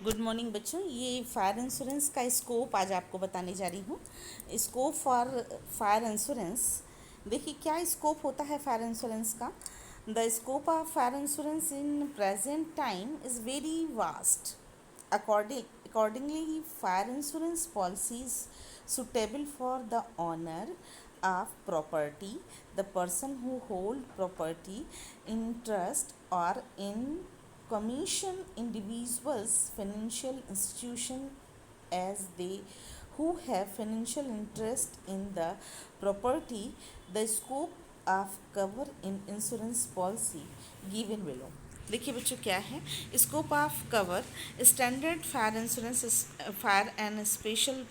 Good morning बच्चों। ये fire insurance का स्कोप आज आपको बताने जा रही हूँ। Scope for fire insurance. देखिए क्या स्कोप होता है फायर इंश्योरेंस का। The scope of fire insurance in present time is very vast. Accordingly, fire insurance policies suitable for the owner of property, the person who hold property in trust or in commission, individuals, financial institution as they who have financial interest in the property, the scope of cover in insurance policy given below। देखिए बच्चों क्या है scope of cover. Standard fire insurance fire and special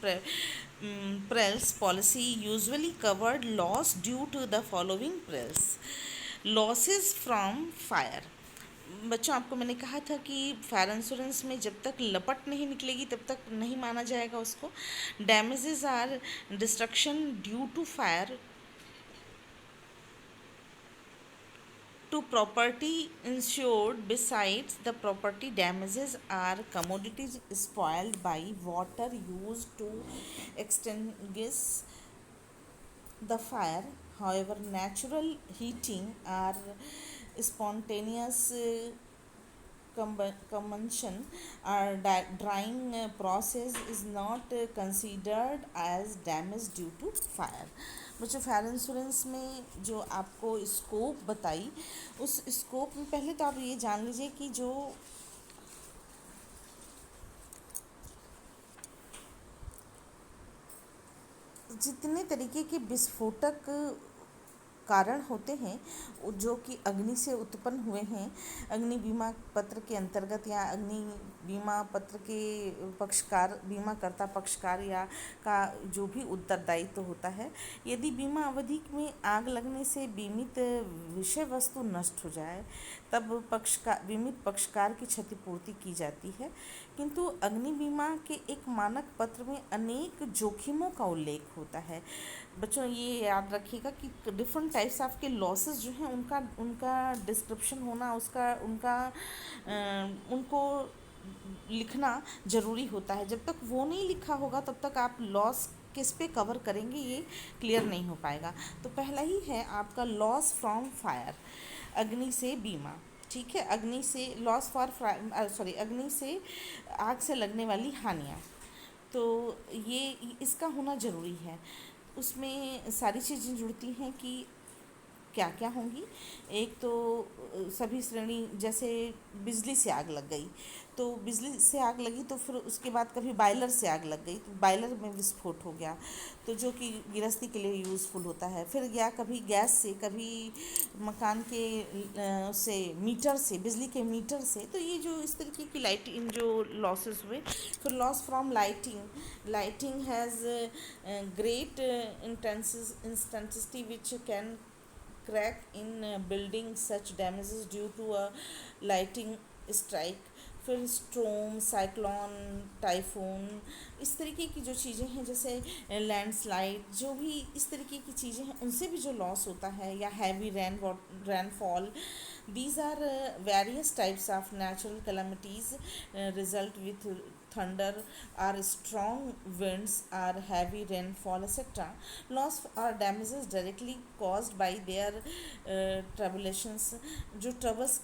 perils policy usually covered loss due to the following perils. Losses from fire. बच्चों आपको मैंने कहा था कि फायर इंश्योरेंस में जब तक लपट नहीं निकलेगी तब तक नहीं माना जाएगा उसको। Damages or destruction due to fire to property insured. Besides the property, damages are commodities spoiled by water used to extinguish the fire. However, natural heating or spontaneous combustion or drying process is not considered as damage due to fire। बच्चों fire insurance में जो आपको scope बताई, उस scope में पहले तो आप ये जान लीजिए कि जो जितने तरीके के विस्फोटक कारण होते हैं जो कि अग्नि से उत्पन्न हुए हैं, अग्नि बीमा पत्र के अंतर्गत या अग्नि बीमा पत्र के पक्षकार, बीमाकर्ता पक्षकार या का जो भी उत्तरदायित्व होता है, यदि बीमा अवधि में आग लगने से बीमित विषय वस्तु नष्ट हो जाए तब बीमित पक्षकार की क्षतिपूर्ति की जाती है। किंतु अग्नि बीमा के एक मानक पत्र में अनेक जोखिमों का उल्लेख होता है। बच्चों ये याद रखिएगा कि डिफरेंट टाइप्स ऑफ के लॉसेस जो हैं उनका उनका डिस्क्रिप्शन होना, उसका उनका उनको लिखना ज़रूरी होता है। जब तक वो नहीं लिखा होगा तब तक आप लॉस किस पे कवर करेंगे ये क्लियर नहीं हो पाएगा। तो पहला ही है आपका लॉस फ्रॉम फायर, अग्नि से बीमा। ठीक है, अग्नि से लॉस फॉर अग्नि से आग से लगने वाली हानियाँ, तो ये इसका होना ज़रूरी है। उसमें सारी चीज़ें जुड़ती हैं कि क्या क्या होंगी। एक तो सभी श्रेणी, जैसे बिजली से आग लग गई तो बिजली से आग लगी तो फिर उसके बाद कभी बॉयलर से आग लग गई तो बॉयलर में विस्फोट हो गया, तो जो कि गृहस्थी के लिए यूज़फुल होता है। फिर गया कभी गैस से, कभी मकान के से मीटर से, बिजली के मीटर से, तो ये जो इस तरीके की लाइटिंग जो लॉसेस हुए। फिर loss from lighting. Lighting has great intensity which can crack in building, such damages due to a lighting strike। फिर स्ट्रोम, साइक्लोन, टाइफून, इस तरीके की जो चीज़ें हैं, जैसे लैंडस्लाइड, जो भी इस तरीके की चीज़ें हैं उनसे भी जो लॉस होता है, या heavy rainfall. these are various types of natural calamities result with thunder or strong winds or heavy rainfall etc. Loss or damages directly caused by their tribulations, जो ट्रबल्स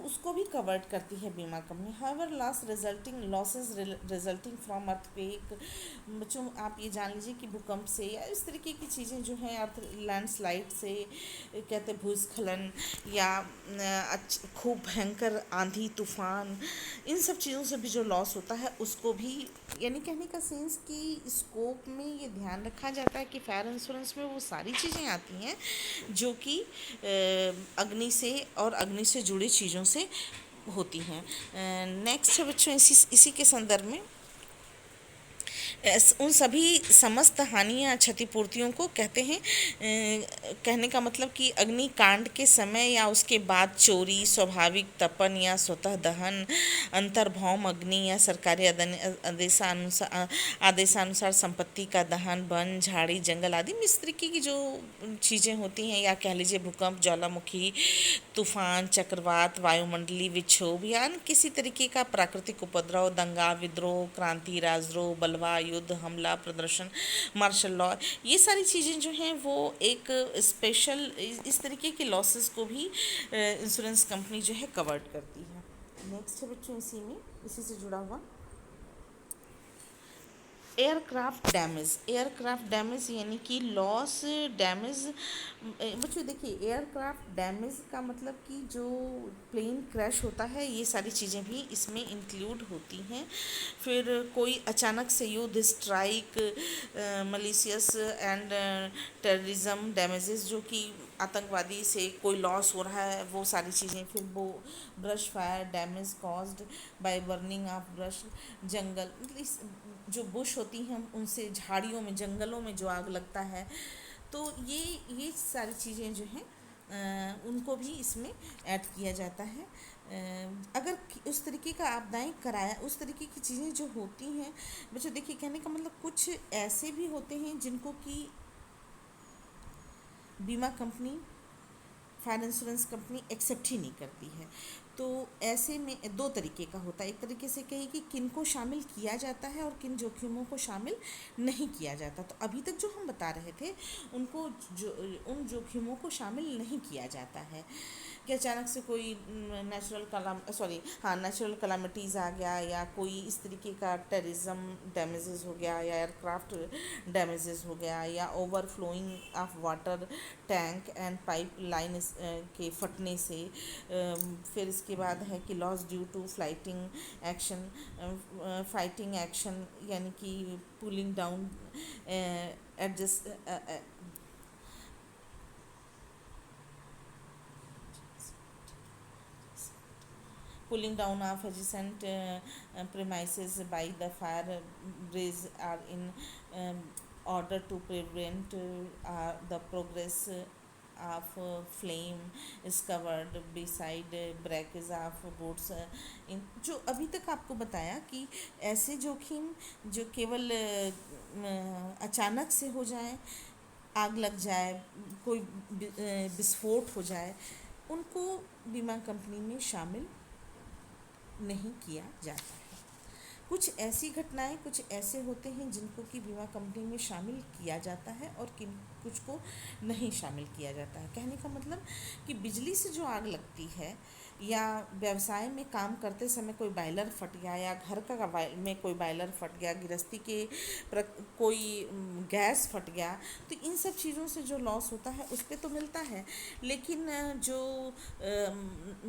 उसको भी कवर्ड करती है बीमा company. However losses resulting from earthquake. बच्चों आप ये जान लीजिए कि भूकंप से या इस तरीके की चीज़ें जो हैं, अर्थ लैंडस्लाइड से, कहते भूस्खलन, या खूब भयंकर आंधी तूफान, इन सब चीज़ों से भी जो लॉस होता है उसको भी, यानी कहने का सेंस कि स्कोप में ये ध्यान रखा जाता है कि फायर इंश्योरेंस में वो सारी चीज़ें आती हैं जो कि अग्नि से और अग्नि से जुड़ी चीज़ों से होती हैं। नेक्स्ट है बच्चों इसी के संदर्भ में उन सभी समस्त हानि या क्षतिपूर्तियों को कहते हैं। कहने का मतलब कि अग्निकांड के समय या उसके बाद चोरी, स्वाभाविक तपन या स्वतः दहन, अंतर्भौम अग्नि या सरकारी आदेशानुसार संपत्ति का दहन, वन, झाड़ी, जंगल आदि में इस तरीके की जो चीज़ें होती हैं, या कह लीजिए भूकंप, ज्वालामुखी, तूफान, चक्रवात, वायुमंडलीय विक्षोभ या अन्य किसी तरीके का प्राकृतिक उपद्रव, दंगा, विद्रोह, क्रांति, राजद्रोह, बलवा, युद्ध, हमला, प्रदर्शन, मार्शल लॉ, ये सारी चीज़ें जो हैं वो एक स्पेशल इस तरीके के लॉसेस को भी इंश्योरेंस कंपनी जो है कवर्ड करती है। नेक्स्ट है बच्चों इसी से जुड़ा हुआ एयरक्राफ्ट डैमेज यानी कि लॉस डैमेज। बच्चों देखिए, एयरक्राफ्ट डैमेज का मतलब कि जो प्लेन क्रैश होता है, ये सारी चीज़ें भी इसमें इंक्लूड होती हैं। फिर कोई अचानक से युद्ध, strike, malicious and terrorism damages, जो कि आतंकवादी से कोई लॉस हो रहा है, वो सारी चीज़ें। फिर वो brush fire damage caused by burning of brush, जंगल मतलब जो बुश होती हैं उनसे, झाड़ियों में, जंगलों में जो आग लगता है, तो ये सारी चीज़ें जो हैं उनको भी इसमें ऐड किया जाता है। अगर उस तरीके का आपदाएं कराया, उस तरीके की चीज़ें जो होती हैं बच्चों, देखिए कहने का मतलब कुछ ऐसे भी होते हैं जिनको कि बीमा company, fire insurance company accept ही नहीं करती है। तो ऐसे में दो तरीके का होता है। एक तरीके से कहिए कि किन को शामिल किया जाता है और किन जोखिमों को शामिल नहीं किया जाता। तो अभी तक जो हम बता रहे थे उनको उन जोखिमों को शामिल नहीं किया जाता है कि अचानक से कोई नेचुरल कलामिटीज़ आ गया, या कोई इस तरीके का टेररिज्म डैमेजेस हो गया, या एयरक्राफ्ट डैमेजेस हो गया, या overflowing of water tank and pipeline के फटने से। फिर इसके बाद है कि loss due to fighting action, यानी कि pulling down adjust pulling down of adjacent premises by the fire breeze are in order to prevent the progress of flame is covered beside breakage of boats in। जो अभी तक आपको बताया कि ऐसे जोखिम जो केवल अचानक से हो जाए, आग लग जाए, कोई विस्फोट हो जाए, उनको बीमा कंपनी में शामिल नहीं किया जाता है। कुछ ऐसी घटनाएं, कुछ ऐसे होते हैं जिनको कि बीमा कंपनी में शामिल किया जाता है और कुछ को नहीं शामिल किया जाता है। कहने का मतलब कि बिजली से जो आग लगती है, या व्यवसाय में काम करते समय कोई बॉयलर फट गया, या घर का में कोई बॉयलर फट गया, गृहस्थी के कोई गैस फट गया, तो इन सब चीज़ों से जो लॉस होता है उस पर तो मिलता है। लेकिन जो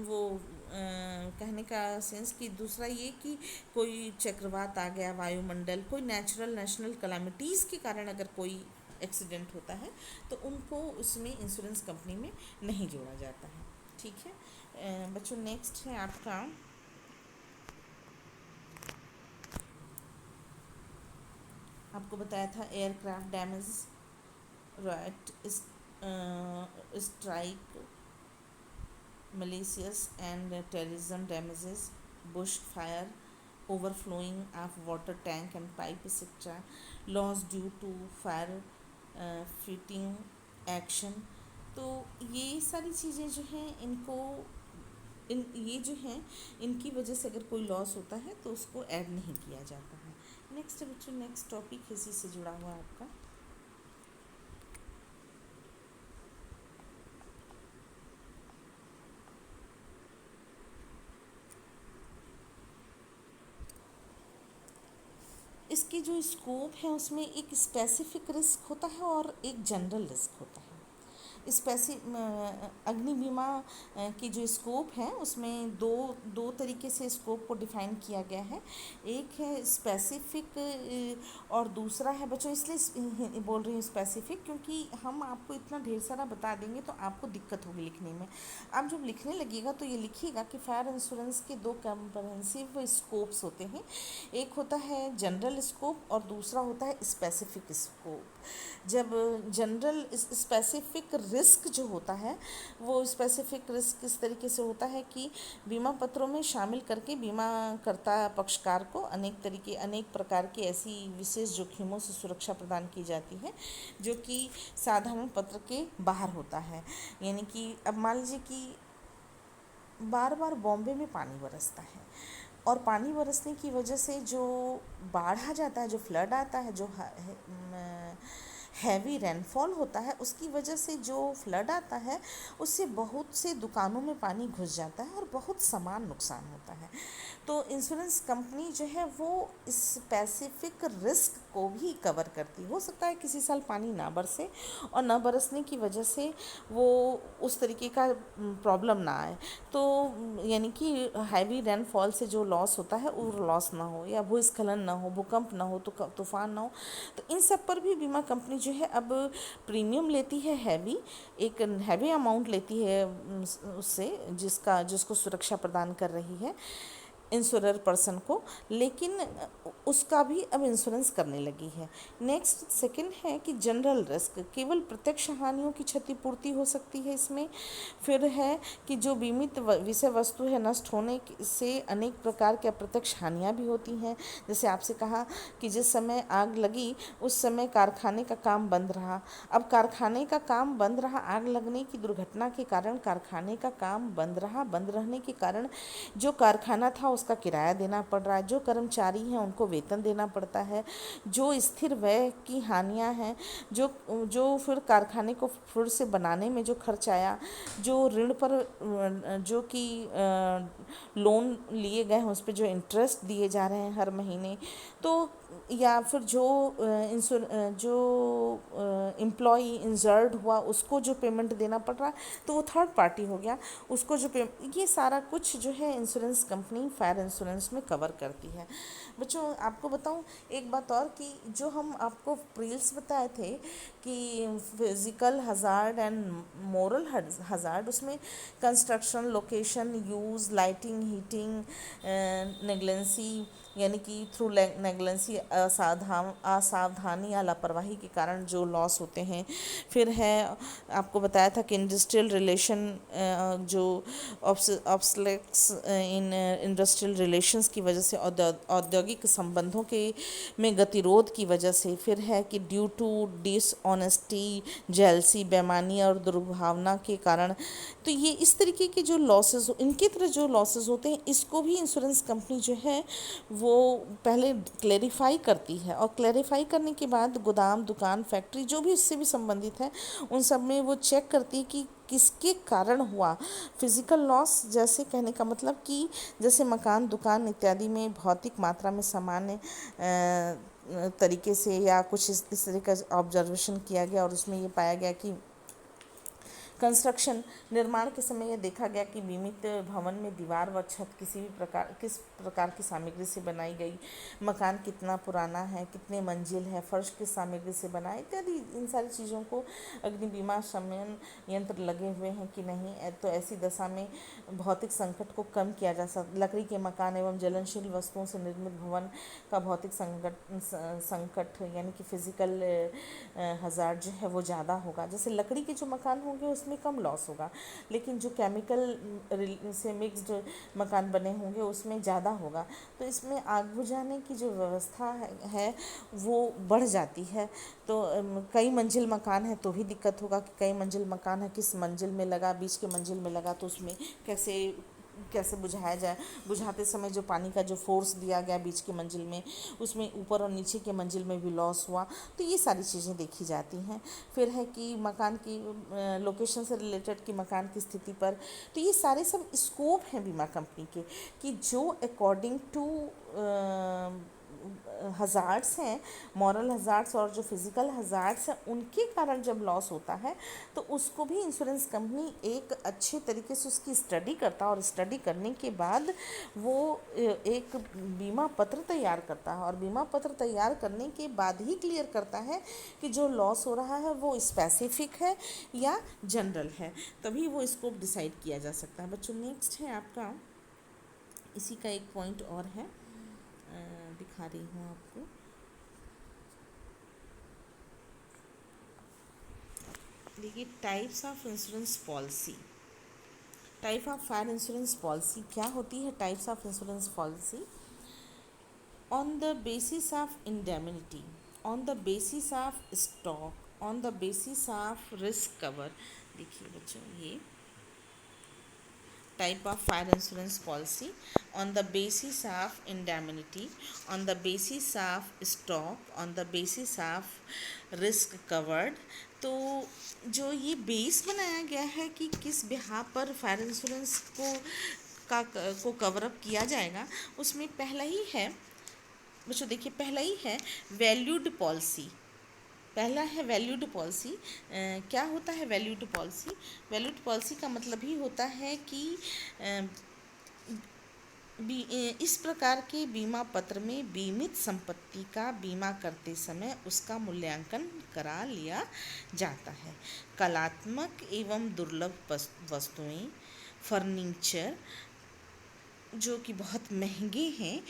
वो कहने का सेंस कि दूसरा ये कि कोई चक्रवात आ गया, वायुमंडल, कोई नेशनल कलामिटीज़ के कारण अगर कोई एक्सीडेंट होता है, तो उनको उसमें इंश्योरेंस कंपनी में नहीं जोड़ा जाता है। ठीक है बच्चों, नेक्स्ट है आपका आपको बताया था aircraft damage, right, strike, malicious and terrorism damages, bush fire, overflowing of water tank and pipe etc., loss due to fire fighting action। तो ये सारी चीज़ें जो हैं ये जो हैं इनकी वजह से अगर कोई लॉस होता है तो उसको ऐड नहीं किया जाता है। नेक्स्ट बच्चों, नेक्स्ट टॉपिक इसी से जुड़ा हुआ है आपका इसकी जो स्कोप है उसमें एक स्पेसिफिक रिस्क होता है और एक जनरल रिस्क होता है। स्पेसि अग्नि बीमा की जो स्कोप है उसमें दो दो तरीके से स्कोप को डिफाइन किया गया है। एक है स्पेसिफिक और दूसरा है, बच्चों इसलिए बोल रही हूँ स्पेसिफिक क्योंकि हम आपको इतना ढेर सारा बता देंगे तो आपको दिक्कत होगी लिखने में। आप जब लिखने लगेगा तो ये लिखिएगा कि फायर इंश्योरेंस के दो कंप्रहेंसिव स्कोप्स होते हैं। एक होता है जनरल स्कोप और दूसरा होता है स्पेसिफिक स्कोप। जब जनरल स्पेसिफिक रिस्क जो होता है वो स्पेसिफिक रिस्क इस तरीके से होता है कि बीमा पत्रों में शामिल करके बीमाकर्ता पक्षकार को अनेक प्रकार की ऐसी विशेष जोखिमों से सुरक्षा प्रदान की जाती है जो कि साधारण पत्र के बाहर होता है। यानी कि अब मान लीजिए कि बार बार बॉम्बे में पानी बरसता है और पानी बरसने की वजह से जो बाढ़ आ जाता है, जो फ्लड आता है, जो हैवी रेनफॉल होता है, उसकी वजह से जो फ्लड आता है उससे बहुत से दुकानों में पानी घुस जाता है और बहुत सामान नुकसान होता है। तो इंश्योरेंस कंपनी जो है वो स्पेसिफिक रिस्क को भी कवर करती। हो सकता है किसी साल पानी ना बरसे और ना बरसने की वजह से वो उस तरीके का प्रॉब्लम ना आए, तो यानी कि हैवी रेनफॉल से जो लॉस होता है वो लॉस ना हो, या भूस्खलन ना हो, भूकंप ना हो, तो तूफान ना हो। तो इन सब पर भी बीमा कंपनी जो है अब प्रीमियम लेती है, एक हैवी अमाउंट लेती है उससे जिसको सुरक्षा प्रदान कर रही है इंश्योरर पर्सन को, लेकिन उसका भी अब इंश्योरेंस करने लगी है। नेक्स्ट सेकंड है कि जनरल रिस्क, केवल प्रत्यक्ष हानियों की क्षतिपूर्ति हो सकती है इसमें। फिर है कि जो बीमित विषय वस्तु है नष्ट होने से अनेक प्रकार की अप्रत्यक्ष हानियाँ भी होती हैं। जैसे आपसे कहा कि जिस समय आग लगी उस समय कारखाने का काम बंद रहा। अब कारखाने का काम बंद रहा, आग लगने की दुर्घटना के कारण कारखाने का काम बंद रहा। बंद रहने के कारण जो कारखाना था उसका किराया देना पड़ रहा है, जो कर्मचारी हैं उनको वेतन देना पड़ता है, जो स्थिर व्यय की हानियां हैं, जो जो फिर कारखाने को फिर से बनाने में जो खर्च आया, जो ऋण पर जो कि लोन लिए गए हैं उस पर जो इंटरेस्ट दिए जा रहे हैं हर महीने, तो या फिर जो एम्प्लॉई इंजर्ड हुआ उसको जो पेमेंट देना पड़ रहा है, तो वो थर्ड पार्टी हो गया, उसको जो ये सारा कुछ जो है इंश्योरेंस कंपनी फायर इंश्योरेंस में कवर करती है। बच्चों आपको बताऊं एक बात और कि जो हम आपको प्रील्स बताए थे कि physical hazard and moral hazard, उसमें construction, location, use, lighting, heating, negligence यानी कि थ्रू नेग्लेंसी, असावधानी या लापरवाही के कारण जो लॉस होते हैं। फिर है आपको बताया था कि इंडस्ट्रियल रिलेशन, जो ऑब्स्टेक्ल्स इन इंडस्ट्रियल रिलेशंस की वजह से, औद्योगिक संबंधों के में गतिरोध की वजह से। फिर है कि ड्यू टू डिसऑनेस्टी, जेलसी, बेईमानी और दुर्भावना के कारण। तो ये इस तरीके के जो लॉसेस, इनके तरह जो लॉसेस होते हैं, इसको भी इंश्योरेंस कंपनी जो है वो पहले क्लेरिफाई करती है, और क्लेरिफाई करने के बाद गोदाम, दुकान, फैक्ट्री जो भी इससे भी संबंधित है उन सब में वो चेक करती है कि किसके कारण हुआ फिजिकल लॉस। जैसे कहने का मतलब कि जैसे मकान, दुकान इत्यादि में भौतिक मात्रा में सामान्य तरीके से या कुछ इस तरह का ऑब्जर्वेशन किया गया और उसमें ये पाया गया कि कंस्ट्रक्शन, निर्माण के समय यह देखा गया कि बीमित भवन में दीवार व छत किस प्रकार की सामग्री से बनाई गई, मकान कितना पुराना है, कितने मंजिल है, फर्श किस सामग्री से बना है इत्यादि। इन सारी चीज़ों को अग्नि बीमा शमन यंत्र लगे हुए हैं कि नहीं, तो ऐसी दशा में भौतिक संकट को कम किया जा सकता। लकड़ी के मकान एवं ज्वलनशील वस्तुओं से निर्मित भवन का भौतिक संकट यानी कि फिजिकल हज़ार्ड जो है वो ज़्यादा होगा। जैसे लकड़ी के जो मकान होंगे उसमें कम लॉस होगा, लेकिन जो केमिकल से मिक्स्ड मकान बने होंगे उसमें ज़्यादा होगा। तो इसमें आग बुझाने की जो व्यवस्था है वो बढ़ जाती है। तो कई मंजिल मकान है तो भी दिक्कत होगा कि कई मंजिल मकान है, किस मंजिल में लगा, बीच के मंजिल में लगा तो उसमें कैसे बुझाया जाए। बुझाते समय जो पानी का जो फोर्स दिया गया बीच की मंजिल में, उसमें ऊपर और नीचे के मंजिल में भी लॉस हुआ। तो ये सारी चीज़ें देखी जाती हैं। फिर है कि मकान की लोकेशन से रिलेटेड कि मकान की स्थिति पर। तो ये सारे सब स्कोप हैं बीमा कंपनी के कि जो अकॉर्डिंग टू हज़ार्ड्स हैं, मॉरल हज़ार्ड्स और जो फिज़िकल हज़ार्ड्स हैं, उनके कारण जब लॉस होता है तो उसको भी इंश्योरेंस कंपनी एक अच्छे तरीके से उसकी स्टडी करता है, और स्टडी करने के बाद वो एक बीमा पत्र तैयार करता है, और बीमा पत्र तैयार करने के बाद ही क्लियर करता है कि जो लॉस हो रहा है वो स्पेसिफिक है या जनरल है, तभी वो स्कोप डिसाइड किया जा सकता है। बच्चों, नेक्स्ट है आपका, इसी का एक पॉइंट और है, दिखा रही हूँ आपको। देखिए, types of insurance policy. Type of fire insurance policy क्या होती है? Types of insurance policy, on the basis of indemnity, on the basis of stock, on the basis of risk cover. देखिए बच्चों, ये type of fire insurance policy on the basis of indemnity, on the basis of stock, on the basis of risk covered। तो जो ये base बनाया गया है कि किस बिहार पर फायर इंश्योरेंस को कवर अप किया जाएगा, उसमें पहला ही है बच्चों, देखिए पहला ही है वैल्यूड पॉलिसी। पहला है वैल्यूड पॉलिसी। क्या होता है वैल्यूड पॉलिसी? वैल्यूड पॉलिसी का मतलब ही होता है कि इस प्रकार के बीमा पत्र में बीमित संपत्ति का बीमा करते समय उसका मूल्यांकन करा लिया जाता है। कलात्मक एवं दुर्लभ वस्तुएं, फर्नीचर जो कि बहुत महंगे हैं,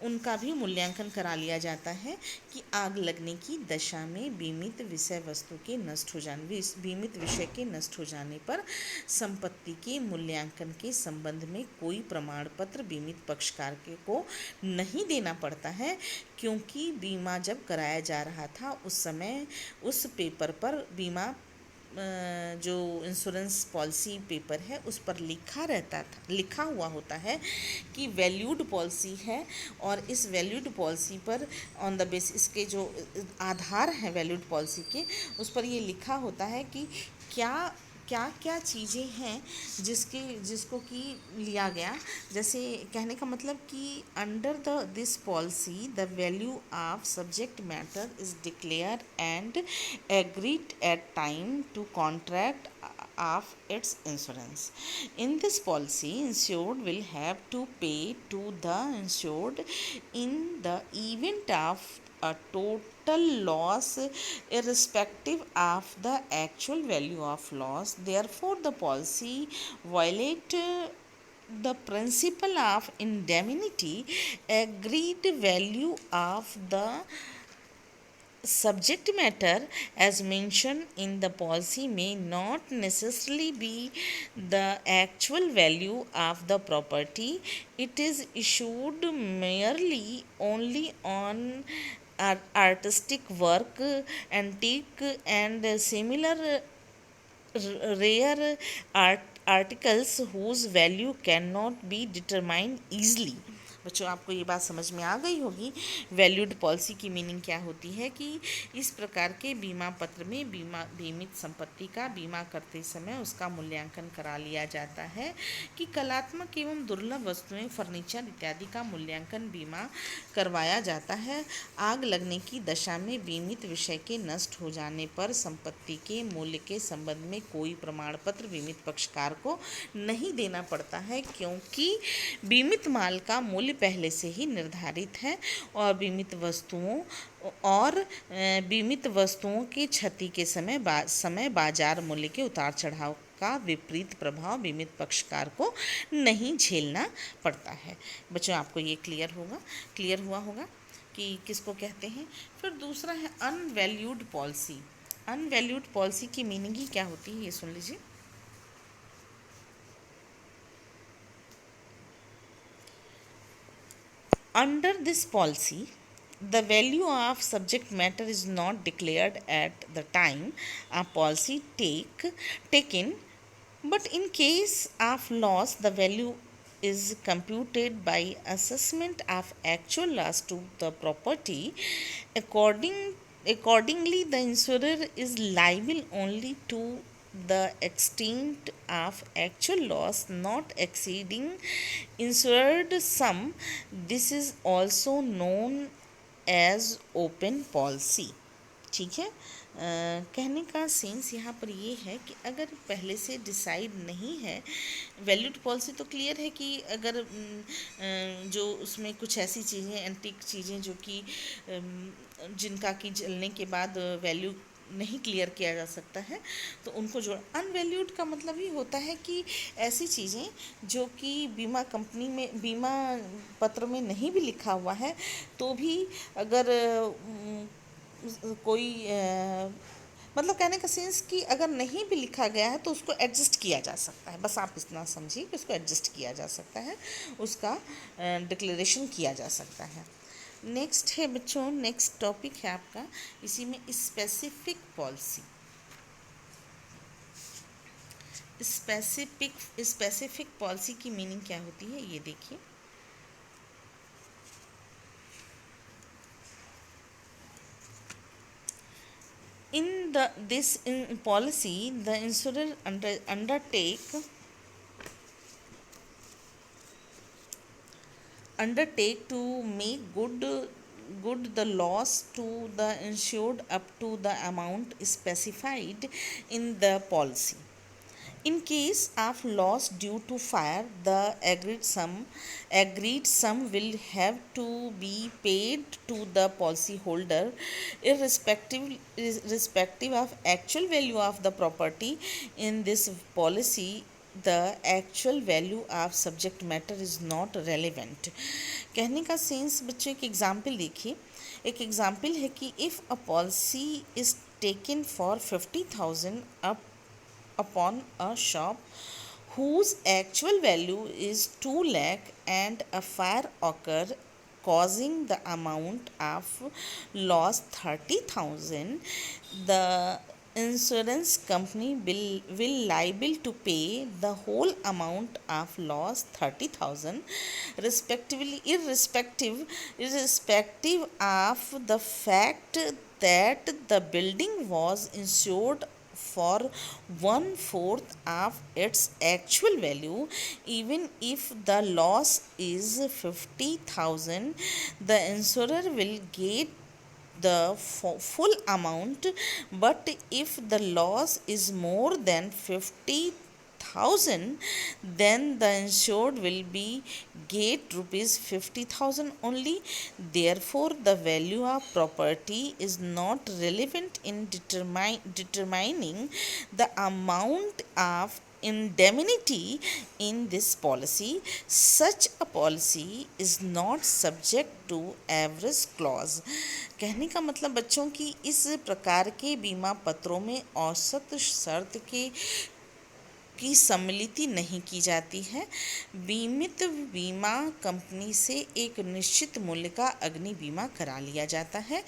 उनका भी मूल्यांकन करा लिया जाता है कि आग लगने की दशा में बीमित विषय वस्तु के नष्ट हो जाने बीमित विषय के नष्ट हो जाने पर संपत्ति के मूल्यांकन के संबंध में कोई प्रमाण पत्र बीमित पक्षकार को नहीं देना पड़ता है, क्योंकि बीमा जब कराया जा रहा था उस समय उस पेपर पर बीमा जो इंश्योरेंस पॉलिसी पेपर है उस पर लिखा हुआ होता है कि वैल्यूड पॉलिसी है, और इस वैल्यूड पॉलिसी पर ऑन द बेसिस, इसके जो आधार हैं वैल्यूड पॉलिसी के, उस पर ये लिखा होता है कि क्या क्या क्या चीज़ें हैं जिसको कि लिया गया। जैसे कहने का मतलब कि under this policy the value of subject matter is declare and agreed at time to contract of its insurance. In this policy, insured will have to pay to the insured in the event of a total loss irrespective of the actual value of loss. Therefore, the policy violate the principle of indemnity. Agreed value of the subject matter as mentioned in the policy may not necessarily be the actual value of the property. It is issued merely only on artistic work, antique and similar rare articles whose value cannot be determined easily। बच्चों, आपको ये बात समझ में आ गई होगी valued policy की meaning क्या होती है, कि इस प्रकार के बीमा पत्र में बीमित संपत्ति का बीमा करते समय उसका मूल्यांकन करा लिया जाता है कि कलात्मक एवं दुर्लभ वस्तुएं, फर्नीचर इत्यादि का मूल्यांकन बीमा करवाया जाता है। आग लगने की दशा में बीमित विषय के नष्ट हो जाने पर संपत्ति के मूल्य के संबंध में कोई प्रमाण पत्र बीमित पक्षकार को नहीं देना पड़ता है, क्योंकि बीमित माल का मूल्य पहले से ही निर्धारित है, और बीमित वस्तुओं की क्षति के समय बाजार मूल्य के उतार चढ़ाव का विपरीत प्रभाव बीमित पक्षकार को नहीं झेलना पड़ता है। बच्चों, आपको ये क्लियर हुआ होगा कि किसको कहते हैं। फिर दूसरा है अनवैल्यूड पॉलिसी। अनवैल्यूड पॉलिसी की मीनिंग ही क्या होती है, ये सुन लीजिए। Under this policy, the value of subject matter is not declared at the time a policy taken, but in case of loss, the value is computed by assessment of actual loss to the property. Accordingly, the insurer is liable only to the extent of actual loss not exceeding insured sum. This is also known as open policy. ठीक है। कहने का sense यहाँ पर ये है कि अगर पहले से डिसाइड नहीं है, वैल्यूड पॉलिसी तो क्लियर है कि अगर जो उसमें कुछ ऐसी चीज़ें, एंटीक चीज़ें जो कि जिनका कि जलने के बाद वैल्यू नहीं क्लियर किया जा सकता है, तो उनको जोड़। अनवैल्यूड का मतलब ही होता है कि ऐसी चीज़ें जो कि बीमा कंपनी में, बीमा पत्र में नहीं भी लिखा हुआ है, तो भी अगर कोई मतलब कहने का सेंस कि अगर नहीं भी लिखा गया है तो उसको एडजस्ट किया जा सकता है। बस आप इतना समझिए कि उसको एडजस्ट किया जा सकता है, उसका डिक्लेरेशन किया जा सकता है। नेक्स्ट है बच्चों, नेक्स्ट टॉपिक है आपका इसी में स्पेसिफिक पॉलिसी। स्पेसिफिक पॉलिसी की मीनिंग क्या होती है ये देखिए। In this policy, the insurer undertake to make good the loss to the insured up to the amount specified in the policy. In case of loss due to fire, the agreed sum will have to be paid to the policyholder, irrespective of actual value of the property. In this policy, the actual value of subject matter is not relevant. कहने का sense बच्चों, एक example देखिए। एक example है कि if a policy is taken for 50,000 upon a shop whose actual value is 2 lakh and a fire occur causing the amount of loss 30,000, the insurance company will liable to pay the whole amount of loss 30,000 irrespective of the fact that the building was insured for 1/4 of its actual value. Even if the loss is 50,000, the insurer will get the full amount. But if the loss is more than 50,000, then the insured will be get rupees 50,000 only. Therefore, the value of property is not relevant in determining the amount of indemnity in this policy. Such a policy is not subject to average clause. कहने का मतलब बच्चों की इस प्रकार के बीमा पत्रों में औसत शर्त की सम्मिलित नहीं की जाती है। बीमित बीमा कंपनी से एक निश्चित मूल्य का अग्नि बीमा करा लिया जाता है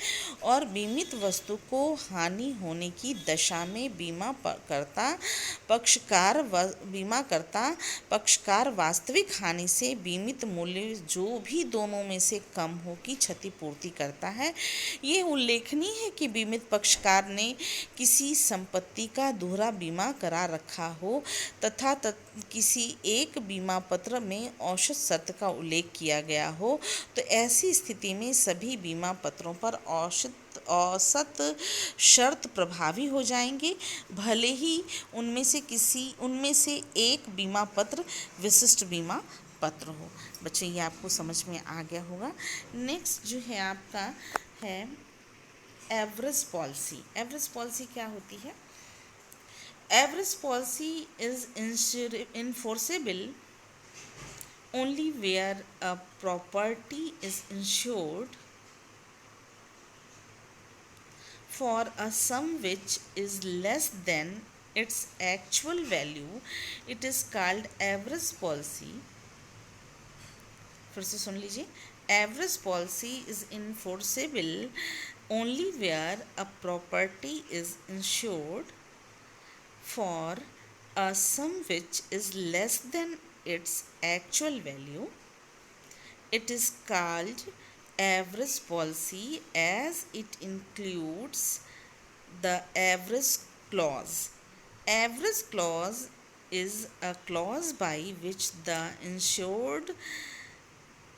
और बीमित वस्तु को हानि होने की दशा में पक्षकार वास्तविक हानि से बीमित मूल्य जो भी दोनों में से कम हो की क्षतिपूर्ति करता है। ये उल्लेखनीय है कि बीमित पक्षकार ने किसी संपत्ति का दोहरा बीमा करा रखा हो तथा किसी एक बीमा पत्र में औसत शर्त का उल्लेख किया गया हो, तो ऐसी स्थिति में सभी बीमा पत्रों पर औसत शर्त प्रभावी हो जाएंगे, भले ही उनमें से एक बीमा पत्र विशिष्ट बीमा पत्र हो। बच्चे ये आपको समझ में आ गया होगा। नेक्स्ट जो है आपका है एवरेज पॉलिसी। एवरेज पॉलिसी क्या होती है? Average policy is enforceable only where a property is insured for a sum which is less than its actual value. It is called average policy. फिर से सुन लीजिए। Average policy is enforceable only where a property is insured for a sum which is less than its actual value. It is called average policy as it includes the average clause. Average clause is a clause by which the insured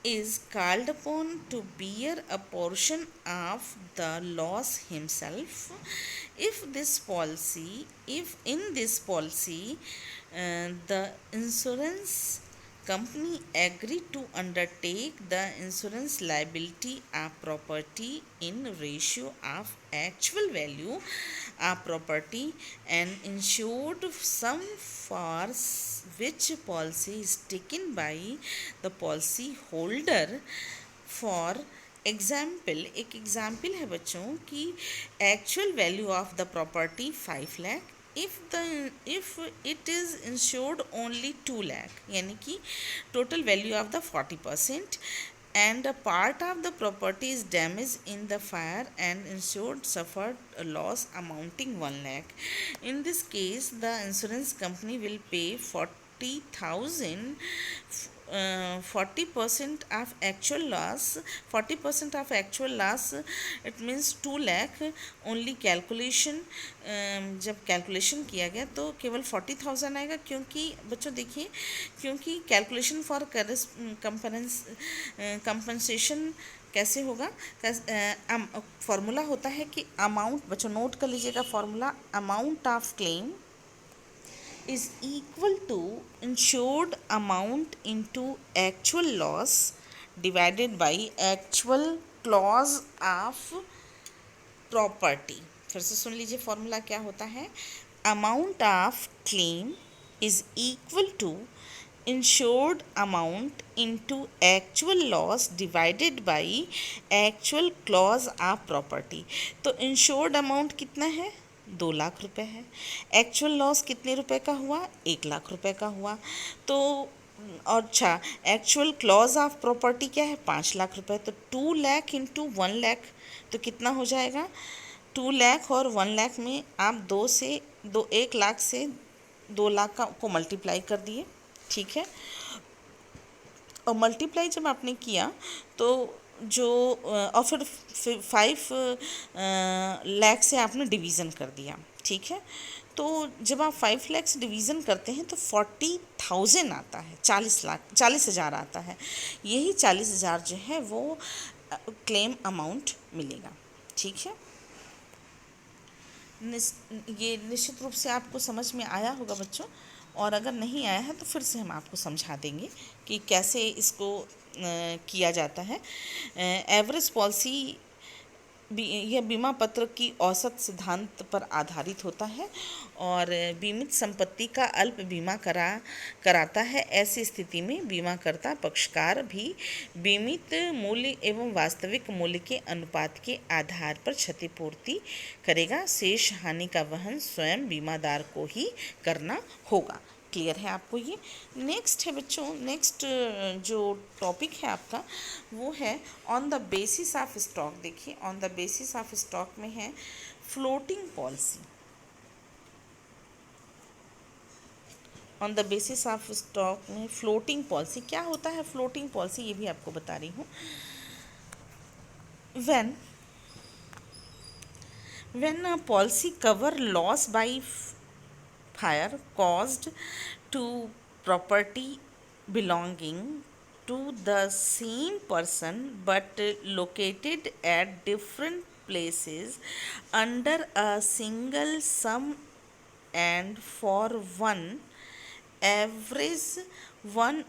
is called upon to bear a portion of the loss himself. If in this policy the insurance company agree to undertake the insurance liability of property in ratio of actual value of property and insured sum for which policy is taken by the policy holder. For example, एक example है बच्चों कि actual value of the property 5 lakh, if it is insured only 2 lakh, यानी कि total value of the 40%, and a part of the property is damaged in the fire and insured suffered a loss amounting 1 lakh. In this case, the insurance company will pay 40,000, 40% of actual loss. 40% of actual loss, it means 2 lakh. Only calculation, जब calculation किया गया तो केवल 40,000 आएगा, क्योंकि बच्चों देखिए, क्योंकि कैलकुलेशन फॉर कंपनसेशन कैसे होगा, फॉर्मूला होता है कि अमाउंट, बच्चों नोट कर लीजिएगा formula, amount of claim is equal to insured amount into actual loss divided by actual clause of property. फिर से सुन लीजिए फॉर्मूला क्या होता है, amount of claim is equal to insured amount into actual loss divided by actual clause of property. तो insured amount कितना है, 2 लाख रुपए है. एक्चुअल लॉस कितने रुपए का हुआ, 1 लाख रुपए का हुआ. तो अच्छा, एक्चुअल क्लॉज ऑफ प्रॉपर्टी क्या है, 5 लाख रुपए. तो 2 लाख इंटू 1 लाख तो कितना हो जाएगा, 2 लाख और 1 लाख में आप 1 लाख से 2 लाख को मल्टीप्लाई कर दिए, ठीक है. और मल्टीप्लाई जब आपने किया तो जो और फिर 5 लाख से आपने डिवीज़न कर दिया, ठीक है. तो जब आप 5 लाख से डिवीज़न करते हैं तो 40,000 आता है, 40,000 आता है. यही 40,000 जो है वो क्लेम अमाउंट मिलेगा, ठीक है. ये निश्चित रूप से आपको समझ में आया होगा बच्चों, और अगर नहीं आया है तो फिर से हम आपको समझा देंगे कि कैसे इसको किया जाता है. एवरेज पॉलिसी यह बीमा पत्र की औसत सिद्धांत पर आधारित होता है और बीमित संपत्ति का अल्प बीमा कराता है. ऐसी स्थिति में बीमाकर्ता पक्षकार भी बीमित मूल्य एवं वास्तविक मूल्य के अनुपात के आधार पर क्षतिपूर्ति करेगा. शेष हानि का वहन स्वयं बीमादार को ही करना होगा. क्लियर है आपको ये. नेक्स्ट है बच्चों, नेक्स्ट जो टॉपिक है आपका वो है on the basis of stock. देखिए, on the basis of stock में है floating policy. On the basis of stock में फ्लोटिंग पॉलिसी क्या होता है, फ्लोटिंग पॉलिसी ये भी आपको बता रही हूँ. when a policy cover loss by fire caused to property belonging to the same person but located at different places under a single sum and for one average one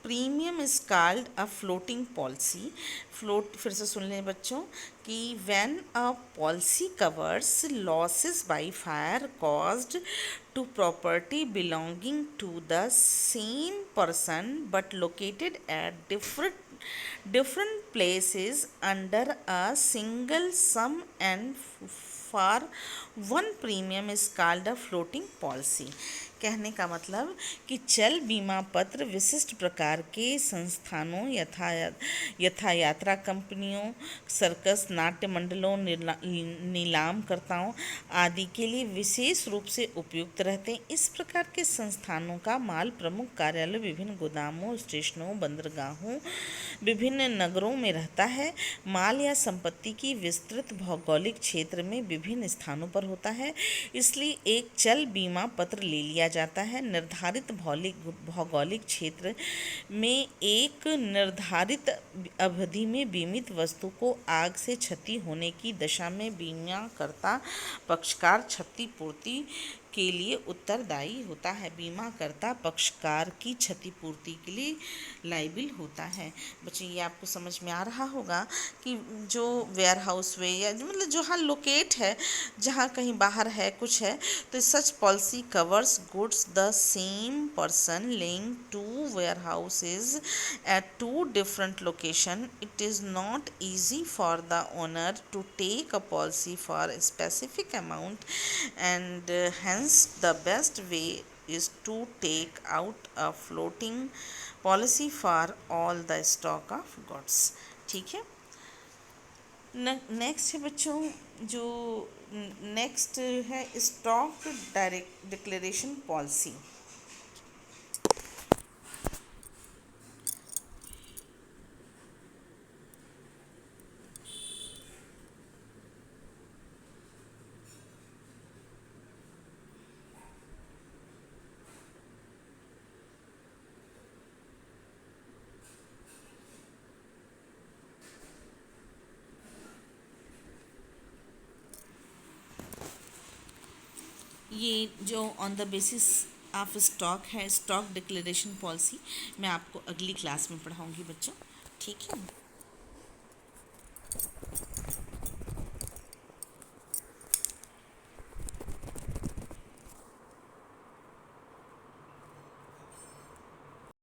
premium is called a floating policy. Float फिर से सुन लें बच्चों कि when a policy covers losses by fire caused to property belonging to the same person but located at different places under a single sum and for one premium is called a floating policy. कहने का मतलब कि चल बीमा पत्र विशिष्ट प्रकार के संस्थानों यथा यात्रा कंपनियों, सर्कस, नाट्य मंडलों, नीलामकर्ताओं आदि के लिए विशेष रूप से उपयुक्त रहते हैं। इस प्रकार के संस्थानों का माल प्रमुख कार्यालय विभिन्न गोदामों, स्टेशनों, बंदरगाहों, विभिन्न नगरों में रहता है। माल या संपत्ति की विस्तृत भौगोलिक क्षेत्र में विभिन्न स्थानों पर होता है, इसलिए एक चल बीमा पत्र ले लिया जाता है। निर्धारित भौगोलिक क्षेत्र में एक निर्धारित अवधि में बीमित वस्तु को आग से क्षति होने की दशा में बीमाकर्ता पक्षकार क्षतिपूर्ति के लिए उत्तरदायी होता है। बीमाकर्ता पक्षकार की क्षतिपूर्ति के लिए लायबिल होता है। बच्चे ये आपको समझ में आ रहा होगा कि जो वेयर हाउस वे या मतलब जहाँ लोकेट है, जहाँ कहीं बाहर है कुछ है, तो such policy covers goods the same person link to warehouses at two different location. It is not easy for the owner to take a policy for a specific amount, and hence the best way is to take out a floating policy for all the stock of goods. ठीक है। Next है बच्चों, जो next है stock direct declaration policy. ये जो on the basis of stock है, stock declaration policy, मैं आपको अगली क्लास में पढ़ाऊंगी बच्चों। ठीक है।